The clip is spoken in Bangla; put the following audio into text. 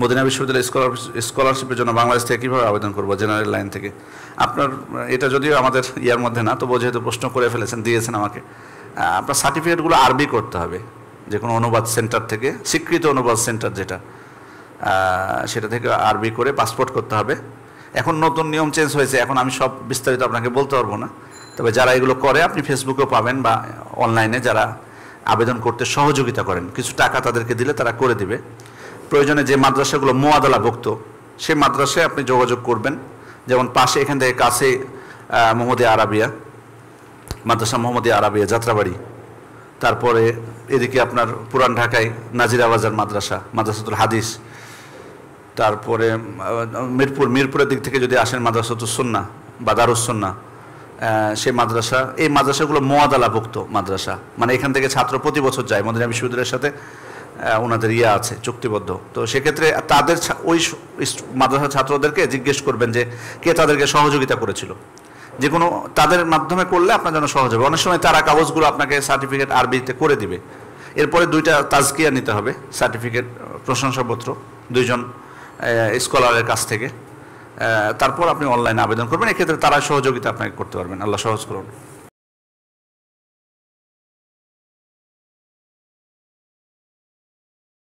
মদিনা বিশ্ববিদ্যালয় স্কলারশিপের জন্য বাংলাদেশ থেকে কীভাবে আবেদন করবো জেনারেল লাইন থেকে? আপনার এটা যদিও আমাদের ইয়ার মধ্যে না, তবুও যেহেতু প্রশ্ন করে ফেলেছেন, দিয়েছেন আমাকে, আপনার সার্টিফিকেটগুলো আরবি করতে হবে যে কোনো অনুবাদ সেন্টার থেকে, স্বীকৃত অনুবাদ সেন্টার যেটা, সেটা থেকে আরবি করে পাসপোর্ট করতে হবে। এখন নতুন নিয়ম চেঞ্জ হয়েছে, এখন আমি সব বিস্তারিত আপনাকে বলতে পারবো না, তবে যারা এগুলো করে আপনি ফেসবুকেও পাবেন বা অনলাইনে যারা আবেদন করতে সহযোগিতা করেন, কিছু টাকা তাদেরকে দিলে তারা করে দিবে। প্রয়োজনে যে মাদ্রাসাগুলো মোয়াদালাভুক্ত সেই মাদ্রাসায় আপনি যোগাযোগ করবেন, যেমন পাশে এখান থেকে কাছে মোহাম্মদিয়া আরাবিয়া মাদ্রাসা, মোহাম্মদিয়া আরাবিয়া যাত্রাবাড়ি, তারপরে এদিকে আপনার পুরান ঢাকায় নাজিরা বাজার মাদ্রাসা, মাদ্রাসাতুল হাদিস, তারপরে মিরপুরের দিক থেকে যদি আসেন মাদ্রাসাতুল সুন্নাহ বা দারুস সুন্নাহ, সেই মাদ্রাসা, এই মাদ্রাসাগুলো মোয়াদালাভুক্ত মাদ্রাসা, মানে এখান থেকে ছাত্র প্রতি বছর যায় মদিনা বিশ্ববিদ্যালয়ের সাথে, ওনাদের ইয়ে আছে চুক্তিবদ্ধ। তো সেক্ষেত্রে তাদের ওই মাদ্রাসার ছাত্রদেরকে জিজ্ঞেস করবেন যে কে তাদেরকে সহযোগিতা করেছিল, যে কোনো তাদের মাধ্যমে করলে আপনার জন্য সহজ হবে। অনেক সময় তারা কাগজগুলো আপনাকে সার্টিফিকেট আরবিতে করে দিবে, এরপরে 2টা তাজকিয়া নিতে হবে, সার্টিফিকেট প্রশংসাপত্র 2জন স্কলারের কাছ থেকে, তারপর আপনি অনলাইনে আবেদন করবেন। এক্ষেত্রে তারা সহযোগিতা আপনাকে করতে পারবেন। আল্লাহ সহজ করুন।